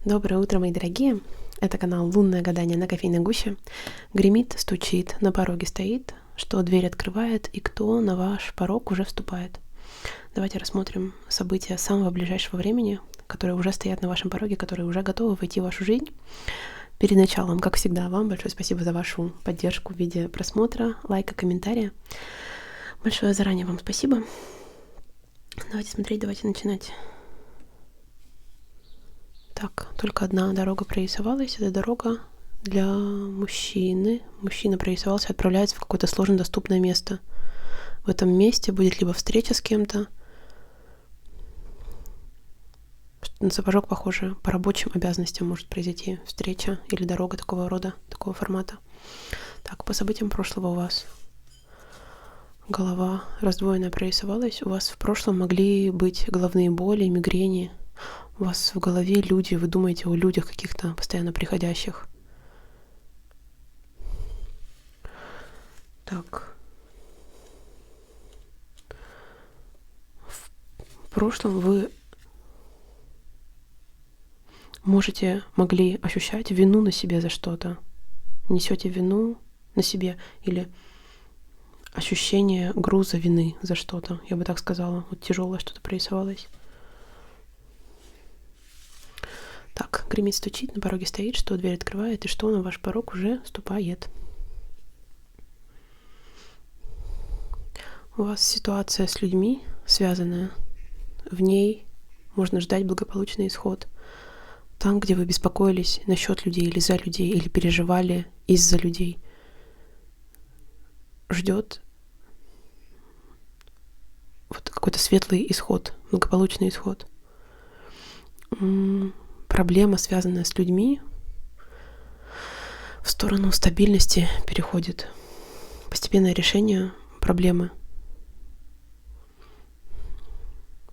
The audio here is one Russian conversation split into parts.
Доброе утро, мои дорогие. Это канал «Лунное гадание на кофейной гуще». Гремит, стучит, на пороге стоит, что дверь открывает и кто на ваш порог уже вступает. Давайте рассмотрим события самого ближайшего времени, которые уже стоят на вашем пороге, которые уже готовы войти в вашу жизнь. Перед началом, как всегда, вам большое спасибо за вашу поддержку в виде просмотра, лайка, комментария. Большое заранее вам спасибо. Давайте смотреть, давайте начинать. Так, только одна дорога прорисовалась. Это дорога для мужчины. Мужчина прорисовался, отправляется в какое-то сложно доступное место. В этом месте будет либо встреча с кем-то. На сапожок похоже, по рабочим обязанностям может произойти встреча или дорога такого рода, такого формата. Так, по событиям прошлого у вас голова раздвоенная прорисовалась. У вас в прошлом могли быть головные боли, мигрени. У вас в голове люди, вы думаете о людях каких-то постоянно приходящих. Так. В прошлом вы могли ощущать вину на себе за что-то. Несете вину на себе или ощущение груза вины за что-то, я бы так сказала. Вот тяжелое что-то прорисовалось. Так, гремит, стучит, на пороге стоит, что дверь открывает и что на ваш порог уже ступает. У вас ситуация с людьми связанная. В ней можно ждать благополучный исход. Там, где вы беспокоились насчет людей или за людей, или переживали из-за людей, ждет вот какой-то светлый исход, благополучный исход. Проблема, связанная с людьми, в сторону стабильности переходит. Постепенное решение проблемы.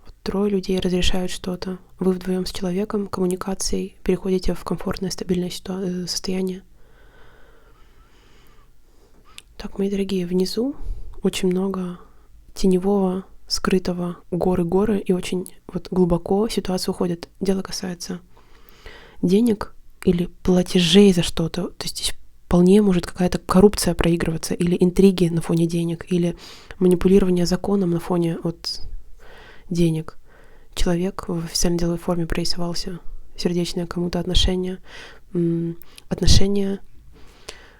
Вот 3 людей разрешают что-то. Вы вдвоем с человеком, коммуникацией переходите в комфортное, стабильное состояние. Так, мои дорогие, внизу очень много теневого, скрытого, горы, и очень вот глубоко ситуация уходит. Дело касается денег или платежей за что-то. То есть здесь вполне может какая-то коррупция проигрываться, или интриги на фоне денег, или манипулирование законом на фоне от денег. Человек в официально деловой форме прорисовался, сердечное кому-то отношение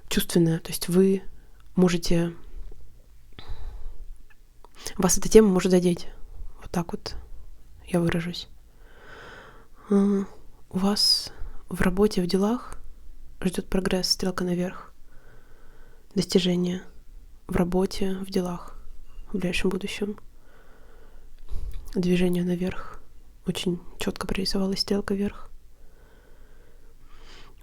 чувственное. То есть вы можете... Вас эта тема может задеть. Вот так вот я выражусь. У вас в работе, в делах ждет прогресс, стрелка наверх. Достижение в работе, в делах в ближайшем будущем. Движение наверх. Очень четко прорисовалась стрелка вверх.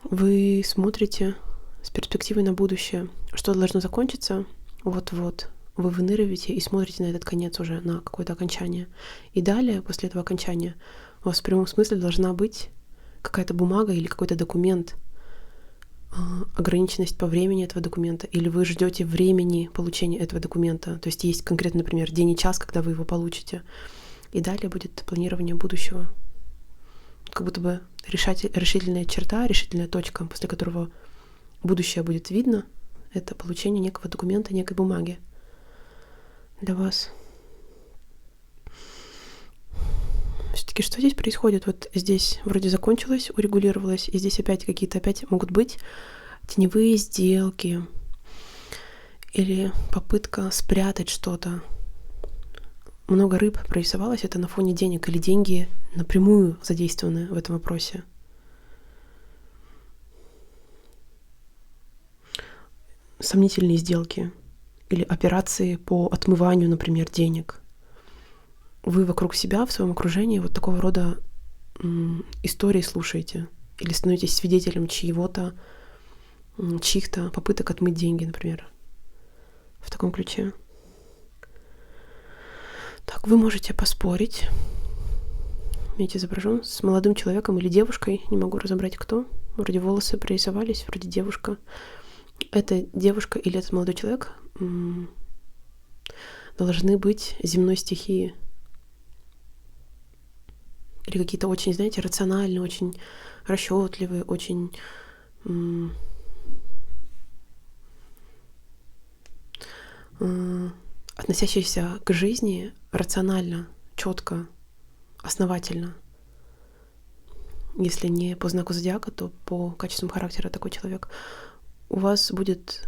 Вы смотрите с перспективой на будущее, что должно закончиться вот-вот. Вы выныриваете и смотрите на этот конец уже, на какое-то окончание. И далее, после этого окончания, у вас в прямом смысле должна быть какая-то бумага или какой-то документ, ограниченность по времени этого документа, или вы ждете времени получения этого документа. То есть есть конкретно, например, день и час, когда вы его получите. И далее будет планирование будущего. Как будто бы решительная черта, решительная точка, после которого будущее будет видно, это получение некого документа, некой бумаги для вас. Все-таки что здесь происходит? Вот здесь вроде закончилось, урегулировалось, и здесь опять могут быть теневые сделки или попытка спрятать что-то. Много рыб прорисовалось, это на фоне денег, или деньги напрямую задействованы в этом вопросе. Сомнительные сделки или операции по отмыванию, например, денег. Вы вокруг себя, в своем окружении вот такого рода истории слушаете или становитесь свидетелем чьих-то попыток отмыть деньги, например, в таком ключе. Так, вы можете поспорить. Видите, изображен с молодым человеком или девушкой, не могу разобрать кто. Вроде волосы прорисовались, вроде девушка. Эта девушка или этот молодой человек должны быть земной стихии. Или какие-то очень, знаете, рациональные, очень расчетливый, очень относящийся к жизни рационально, четко, основательно. Если не по знаку зодиака, то по качествам характера такой человек. У вас будет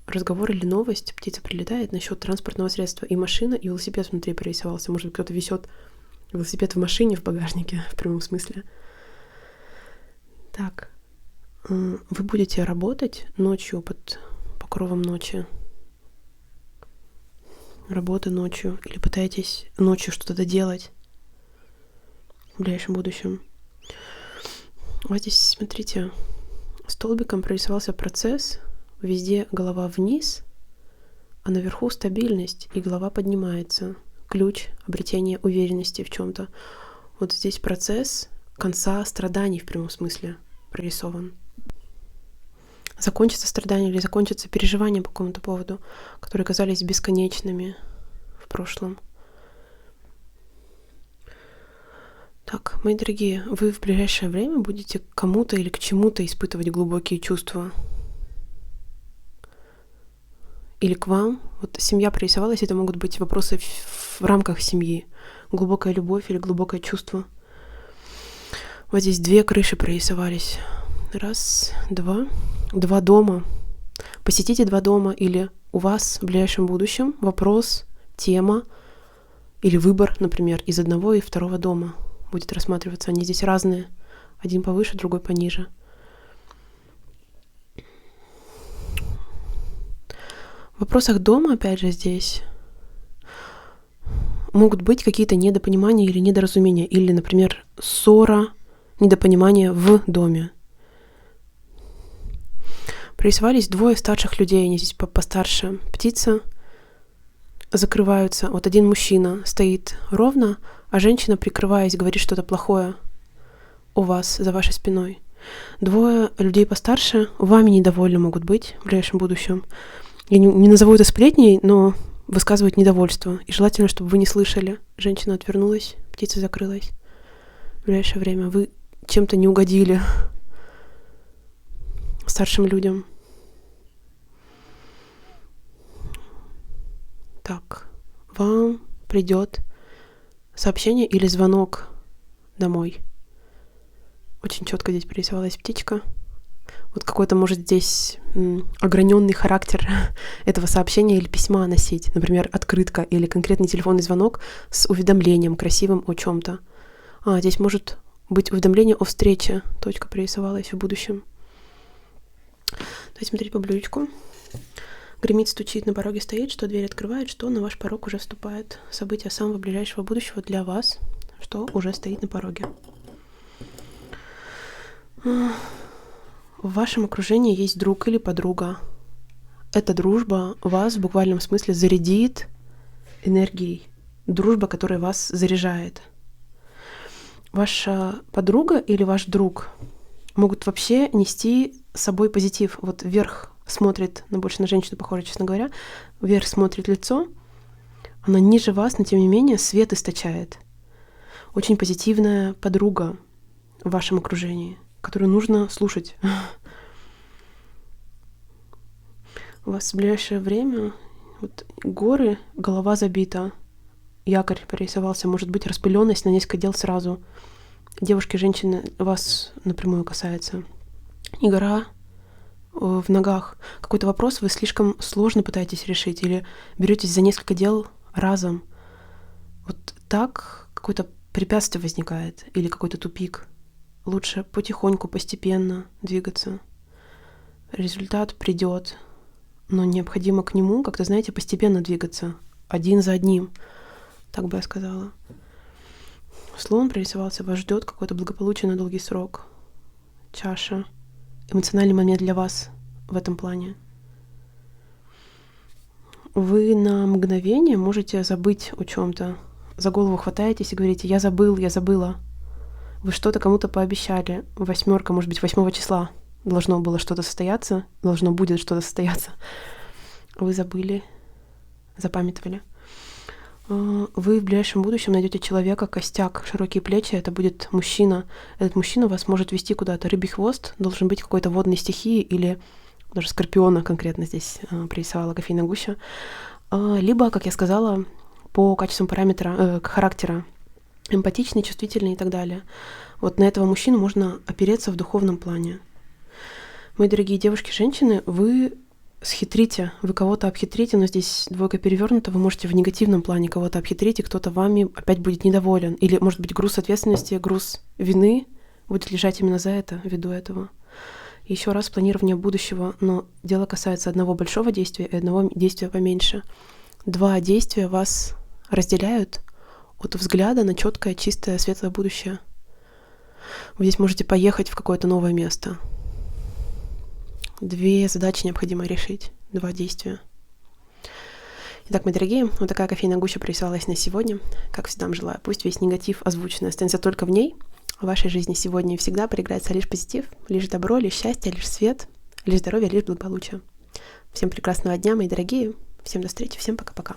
разговор или новость, птица прилетает насчет транспортного средства, и машина, и велосипед внутри прорисовался. Может быть, кто-то везет велосипед в машине в багажнике, в прямом смысле. Так, вы будете работать ночью под покровом ночи. Работа ночью. Или пытаетесь ночью что-то доделать в ближайшем будущем. Вот здесь, смотрите, столбиком прорисовался процесс. Везде голова вниз, а наверху стабильность, и голова поднимается. Ключ обретения уверенности в чем-то. Вот здесь процесс конца страданий в прямом смысле прорисован. Закончится страдание или закончится переживание по какому-то поводу, которые казались бесконечными в прошлом. Так, мои дорогие, вы в ближайшее время будете к кому-то или к чему-то испытывать глубокие чувства. Или к вам. Вот семья прорисовалась, это могут быть вопросы в рамках семьи. Глубокая любовь или глубокое чувство. Вот здесь 2 крыши прорисовались. 1, 2. 2 дома. Посетите 2 дома, или у вас в ближайшем будущем вопрос, тема или выбор, например, из одного и второго дома будет рассматриваться. Они здесь разные. Один повыше, другой пониже. В вопросах дома, опять же, здесь могут быть какие-то недопонимания или недоразумения, или, например, ссора, недопонимание в доме. Прорисовались 2 старших людей, они здесь постарше. Птица, закрываются. Вот один мужчина стоит ровно, а женщина, прикрываясь, говорит что-то плохое о вас, за вашей спиной. 2 людей постарше вами недовольны могут быть в ближайшем будущем. Я не назову это сплетней, но высказывают недовольство. И желательно, чтобы вы не слышали. Женщина отвернулась, птица закрылась. В ближайшее время вы чем-то не угодили старшим людям. Так, вам придет сообщение или звонок домой. Очень четко здесь прорисовалась птичка. Вот какой-то, может, здесь ограненный характер этого сообщения или письма носить. Например, открытка или конкретный телефонный звонок с уведомлением красивым о чем-то. Здесь может быть уведомление о встрече. Точка прорисовалась в будущем. Давайте смотреть по блюдечку. Гремит, стучит, на пороге стоит, что дверь открывает, что на ваш порог уже вступает. События самого ближайшего будущего для вас, что уже стоит на пороге. В вашем окружении есть друг или подруга. Эта дружба вас в буквальном смысле зарядит энергией. Дружба, которая вас заряжает. Ваша подруга или ваш друг могут вообще нести с собой позитив. Вот вверх смотрит, больше на женщину похоже, честно говоря, вверх смотрит лицо, она ниже вас, но тем не менее свет источает. Очень позитивная подруга в вашем окружении, которую нужно слушать. У вас в ближайшее время вот горы, голова забита, якорь прорисовался, может быть распыленность на несколько дел сразу. Девушки, женщины, вас напрямую касается. И гора в ногах. Какой-то вопрос вы слишком сложно пытаетесь решить или беретесь за несколько дел разом. Вот так какое-то препятствие возникает или какой-то тупик. Лучше потихоньку, постепенно двигаться. Результат придет, но необходимо к нему как-то, знаете, постепенно двигаться. Один за одним. Так бы я сказала. Слон прорисовался, вас ждет какой-то благополучие на долгий срок. Чаша. Эмоциональный момент для вас в этом плане. Вы на мгновение можете забыть о чем-то. За голову хватаетесь и говорите: я забыл, я забыла. Вы что-то кому-то пообещали. 8, может быть, 8 числа должно было что-то состояться, должно будет что-то состояться. Вы забыли, запамятовали. Вы в ближайшем будущем найдете человека, костяк, широкие плечи, это будет мужчина. Этот мужчина вас может вести куда-то. Рыбий хвост должен быть какой-то водной стихии или даже скорпиона конкретно здесь пририсовала кофейная гуща. Либо, как я сказала, по качествам характера, эмпатичный, чувствительный и так далее. Вот на этого мужчину можно опереться в духовном плане. Мои дорогие девушки, женщины, вы схитрите, вы кого-то обхитрите, но здесь двойка перевернута, вы можете в негативном плане кого-то обхитрить, и кто-то вами опять будет недоволен. Или, может быть, груз ответственности, груз вины будет лежать именно за это, ввиду этого. Еще раз, планирование будущего, но дело касается одного большого действия и одного действия поменьше. 2 действия вас разделяют от взгляда на четкое, чистое, светлое будущее. Вы здесь можете поехать в какое-то новое место. 2 задачи необходимо решить, 2 действия. Итак, мои дорогие, вот такая кофейная гуща прорисовалась на сегодня. Как всегда, желаю, пусть весь негатив озвученный останется только в ней. В вашей жизни сегодня и всегда проиграется лишь позитив, лишь добро, лишь счастье, лишь свет, лишь здоровье, лишь благополучие. Всем прекрасного дня, мои дорогие. Всем до встречи, всем пока-пока.